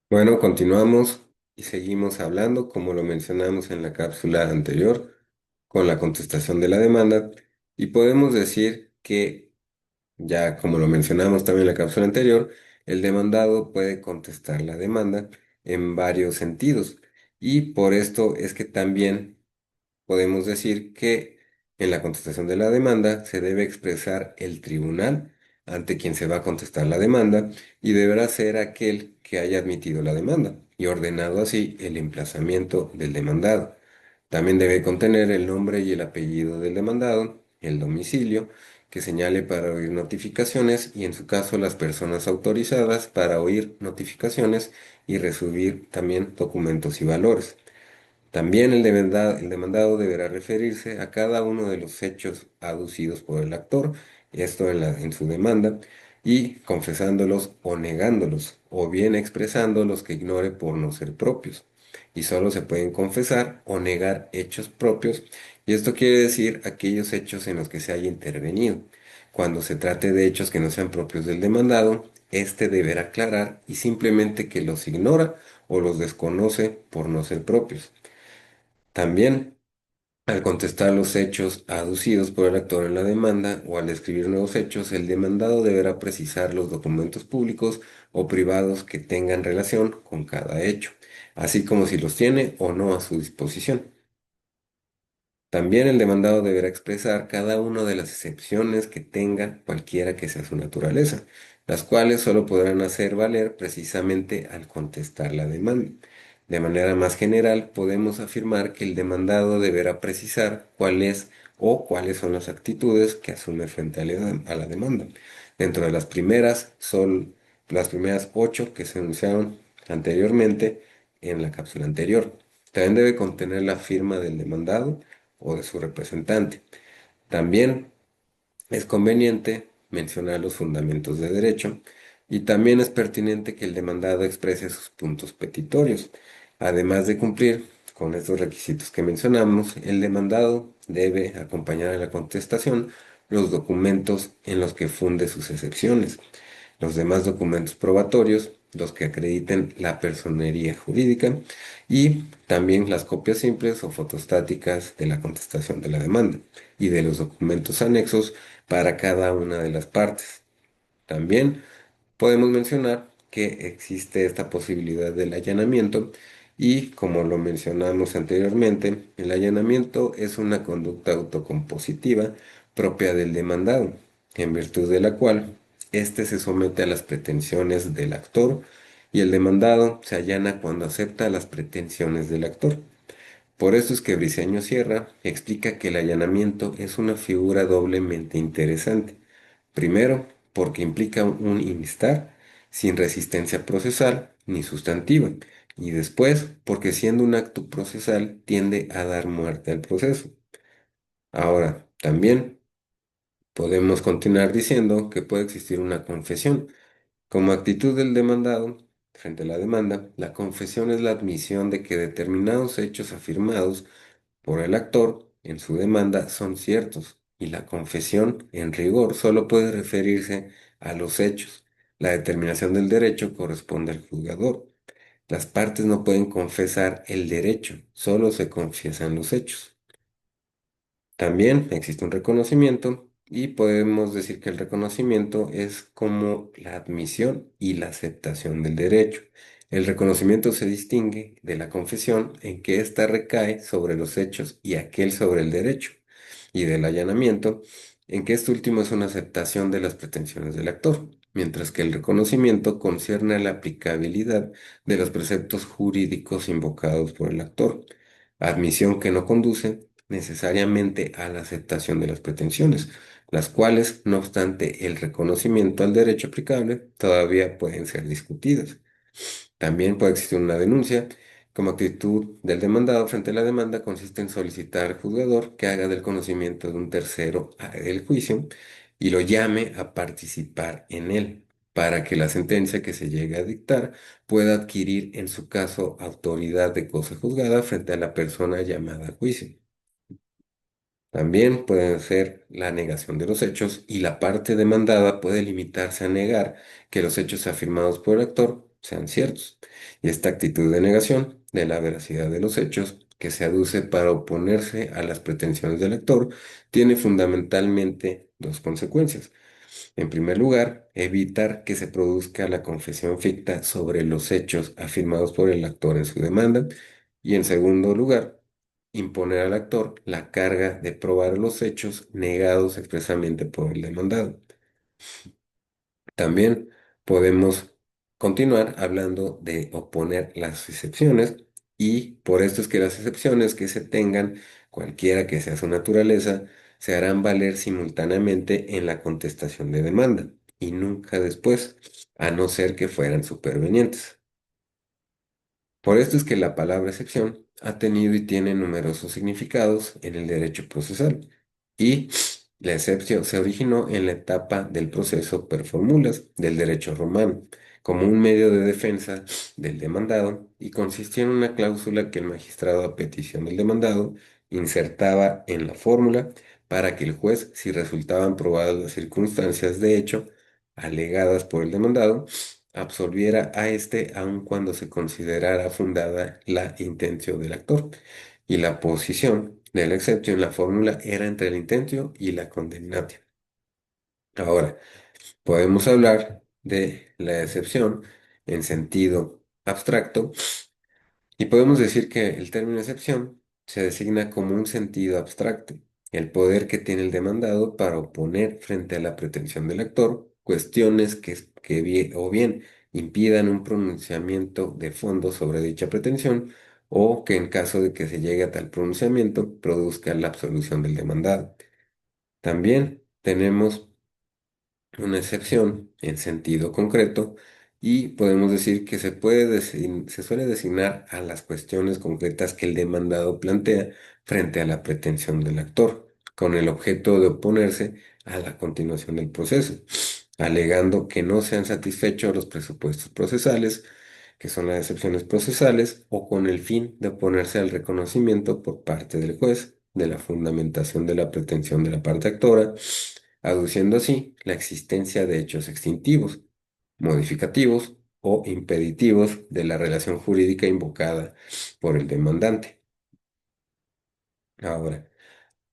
Bueno, continuamos y seguimos hablando, como lo mencionamos en la cápsula anterior, con la contestación de la demanda. Y podemos decir que, ya como lo mencionamos también en la cápsula anterior, el demandado puede contestar la demanda en varios sentidos. Y por esto es que también podemos decir que en la contestación de la demanda se debe expresar el tribunal ante quien se va a contestar la demanda y deberá ser aquel que haya admitido la demanda y ordenado así el emplazamiento del demandado. También debe contener el nombre y el apellido del demandado, el domicilio, que señale para oír notificaciones y en su caso las personas autorizadas para oír notificaciones y recibir también documentos y valores. También el demandado deberá referirse a cada uno de los hechos aducidos por el actor, esto en su demanda, y confesándolos o negándolos, o bien expresando los que ignore por no ser propios. Y solo se pueden confesar o negar hechos propios, y esto quiere decir aquellos hechos en los que se haya intervenido. Cuando se trate de hechos que no sean propios del demandado, éste deberá aclarar y simplemente que los ignora o los desconoce por no ser propios. También, al contestar los hechos aducidos por el actor en la demanda o al escribir nuevos hechos, el demandado deberá precisar los documentos públicos o privados que tengan relación con cada hecho, así como si los tiene o no a su disposición. También el demandado deberá expresar cada una de las excepciones que tenga cualquiera que sea su naturaleza, las cuales solo podrán hacer valer precisamente al contestar la demanda. De manera más general, podemos afirmar que el demandado deberá precisar cuál es o cuáles son las actitudes que asume frente a la demanda. Dentro de las primeras son las primeras 8 que se anunciaron anteriormente en la cápsula anterior. También debe contener la firma del demandado o de su representante. También es conveniente mencionar los fundamentos de derecho y también es pertinente que el demandado exprese sus puntos petitorios. Además de cumplir con estos requisitos que mencionamos, el demandado debe acompañar a la contestación los documentos en los que funde sus excepciones, los demás documentos probatorios, los que acrediten la personería jurídica y también las copias simples o fotostáticas de la contestación de la demanda y de los documentos anexos para cada una de las partes. También podemos mencionar que existe esta posibilidad del allanamiento y como lo mencionamos anteriormente, el allanamiento es una conducta autocompositiva propia del demandado, en virtud de la cual éste se somete a las pretensiones del actor y el demandado se allana cuando acepta las pretensiones del actor. Por eso es que Briceño Sierra explica que el allanamiento es una figura doblemente interesante. Primero, porque implica un instar sin resistencia procesal ni sustantiva. Y después, porque siendo un acto procesal tiende a dar muerte al proceso. Ahora, también podemos continuar diciendo que puede existir una confesión. Como actitud del demandado frente a la demanda, la confesión es la admisión de que determinados hechos afirmados por el actor en su demanda son ciertos y la confesión, en rigor, solo puede referirse a los hechos. La determinación del derecho corresponde al juzgador. Las partes no pueden confesar el derecho, solo se confiesan los hechos. También existe un reconocimiento y podemos decir que el reconocimiento es como la admisión y la aceptación del derecho. El reconocimiento se distingue de la confesión en que ésta recae sobre los hechos y aquel sobre el derecho, y del allanamiento en que este último es una aceptación de las pretensiones del actor, mientras que el reconocimiento concierne a la aplicabilidad de los preceptos jurídicos invocados por el actor, admisión que no conduce necesariamente a la aceptación de las pretensiones, las cuales, no obstante el reconocimiento al derecho aplicable, todavía pueden ser discutidas. También puede existir una denuncia. Como actitud del demandado frente a la demanda consiste en solicitar al juzgador que haga del conocimiento de un tercero el juicio y lo llame a participar en él, para que la sentencia que se llegue a dictar pueda adquirir en su caso autoridad de cosa juzgada frente a la persona llamada a juicio. También pueden ser la negación de los hechos y la parte demandada puede limitarse a negar que los hechos afirmados por el actor sean ciertos. Y esta actitud de negación de la veracidad de los hechos que se aduce para oponerse a las pretensiones del actor tiene fundamentalmente dos consecuencias. En primer lugar, evitar que se produzca la confesión ficta sobre los hechos afirmados por el actor en su demanda. Y en segundo lugar, imponer al actor la carga de probar los hechos negados expresamente por el demandado. También podemos continuar hablando de oponer las excepciones y por esto es que las excepciones que se tengan, cualquiera que sea su naturaleza, se harán valer simultáneamente en la contestación de demanda y nunca después, a no ser que fueran supervenientes. Por esto es que la palabra excepción ha tenido y tiene numerosos significados en el derecho procesal y la excepción se originó en la etapa del proceso per formulas del derecho romano como un medio de defensa del demandado y consistía en una cláusula que el magistrado a petición del demandado insertaba en la fórmula para que el juez, si resultaban probadas las circunstancias de hecho alegadas por el demandado, absolviera a éste aun cuando se considerara fundada la intención del actor. Y la posición de la excepción en la fórmula era entre el intentio y la condenatio. Ahora, podemos hablar de la excepción en sentido abstracto y podemos decir que el término excepción se designa como un sentido abstracto, el poder que tiene el demandado para oponer frente a la pretensión del actor cuestiones o bien impidan un pronunciamiento de fondo sobre dicha pretensión o que en caso de que se llegue a tal pronunciamiento produzca la absolución del demandado. También tenemos una excepción en sentido concreto y podemos decir que se suele designar a las cuestiones concretas que el demandado plantea frente a la pretensión del actor, con el objeto de oponerse a la continuación del proceso, alegando que no se han satisfecho los presupuestos procesales, que son las excepciones procesales, o con el fin de oponerse al reconocimiento por parte del juez de la fundamentación de la pretensión de la parte actora, aduciendo así la existencia de hechos extintivos, modificativos o impeditivos de la relación jurídica invocada por el demandante. Ahora,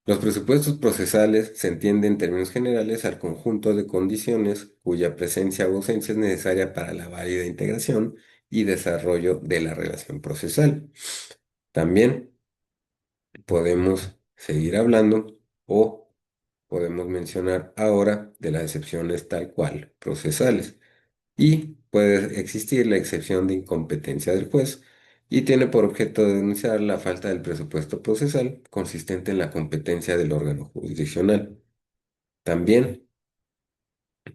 los presupuestos procesales se entienden en términos generales al conjunto de condiciones cuya presencia o ausencia es necesaria para la válida integración y desarrollo de la relación procesal. También podemos seguir hablando o podemos mencionar ahora de las excepciones tal cual procesales. Y puede existir la excepción de incompetencia del juez y tiene por objeto denunciar la falta del presupuesto procesal consistente en la competencia del órgano jurisdiccional. También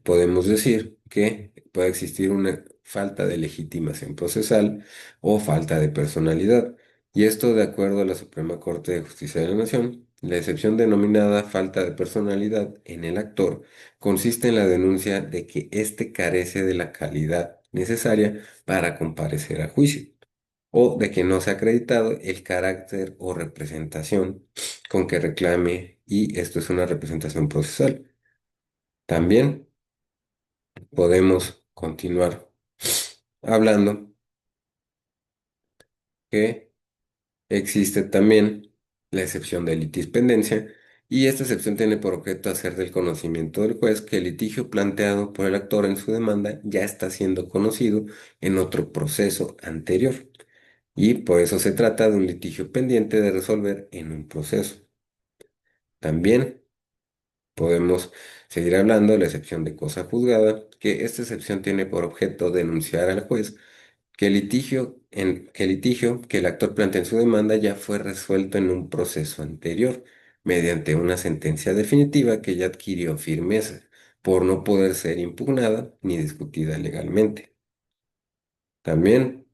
podemos decir que puede existir una falta de legitimación procesal o falta de personalidad, y esto de acuerdo a la Suprema Corte de Justicia de la Nación. La excepción denominada falta de personalidad en el actor consiste en la denuncia de que éste carece de la calidad necesaria para comparecer a juicio, o de que no se ha acreditado el carácter o representación con que reclame, y esto es una representación procesal. También podemos continuar hablando que existe también la excepción de litispendencia y esta excepción tiene por objeto hacer del conocimiento del juez que el litigio planteado por el actor en su demanda ya está siendo conocido en otro proceso anterior y por eso se trata de un litigio pendiente de resolver en un proceso. También podemos seguir hablando de la excepción de cosa juzgada, que esta excepción tiene por objeto denunciar al juez que el litigio que el actor plantea en su demanda ya fue resuelto en un proceso anterior, mediante una sentencia definitiva que ya adquirió firmeza, por no poder ser impugnada ni discutida legalmente. También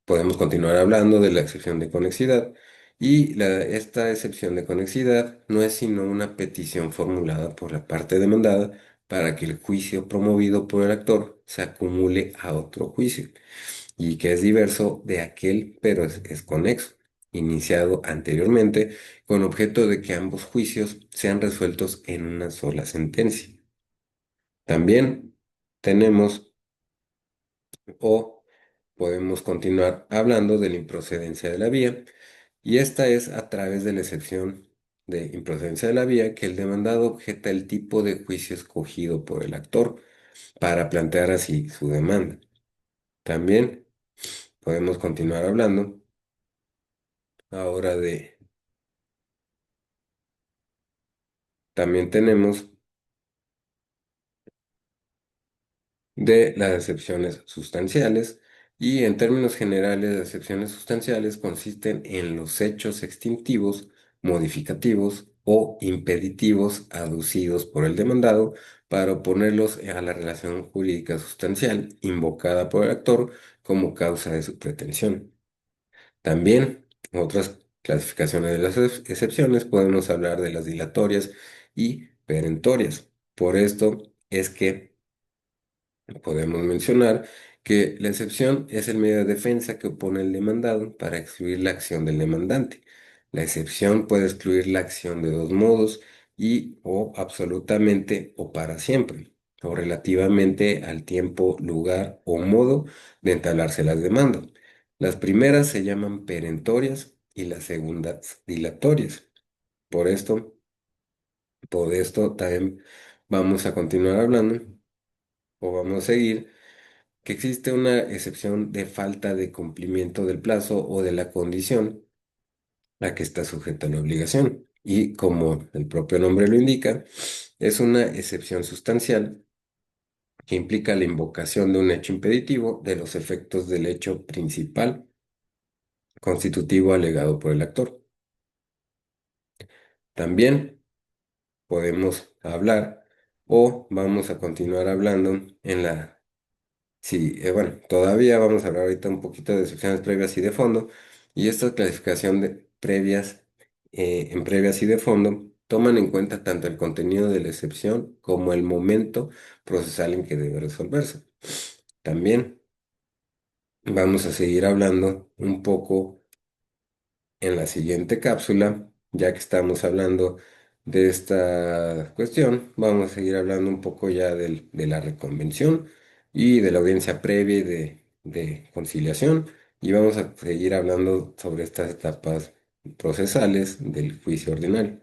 podemos continuar hablando de la excepción de conexidad, y esta excepción de conexidad no es sino una petición formulada por la parte demandada para que el juicio promovido por el actor se acumule a otro juicio y que es diverso de aquel, pero es conexo, iniciado anteriormente, con objeto de que ambos juicios sean resueltos en una sola sentencia. También tenemos O podemos continuar hablando de la improcedencia de la vía, y esta es a través de la excepción de improcedencia de la vía que el demandado objeta el tipo de juicio escogido por el actor para plantear así su demanda. También podemos continuar hablando ahora de, también tenemos de las excepciones sustanciales, y en términos generales las excepciones sustanciales consisten en los hechos extintivos, modificativos o impeditivos aducidos por el demandado para oponerlos a la relación jurídica sustancial invocada por el actor como causa de su pretensión. También otras clasificaciones de las excepciones podemos hablar de las dilatorias y perentorias. Por esto es que podemos mencionar que la excepción es el medio de defensa que opone el demandado para excluir la acción del demandante. La excepción puede excluir la acción de dos modos y o absolutamente o para siempre, o relativamente al tiempo, lugar o modo de entablarse las demandas. Las primeras se llaman perentorias y las segundas dilatorias. Por esto, por esto también vamos a continuar hablando o vamos a seguir que existe una excepción de falta de cumplimiento del plazo o de la condición a que está sujeta la obligación. Y como el propio nombre lo indica, es una excepción sustancial que implica la invocación de un hecho impeditivo de los efectos del hecho principal constitutivo alegado por el actor. También podemos hablar o vamos a continuar hablando en la. Sí, bueno, todavía vamos a hablar ahorita un poquito de excepciones previas y de fondo, y esta clasificación de previas, en previas y de fondo toman en cuenta tanto el contenido de la excepción como el momento procesal en que debe resolverse. También vamos a seguir hablando un poco en la siguiente cápsula, ya que estamos hablando de esta cuestión, vamos a seguir hablando un poco ya de la reconvención y de la audiencia previa y de conciliación, y vamos a seguir hablando sobre estas etapas procesales del juicio ordinario.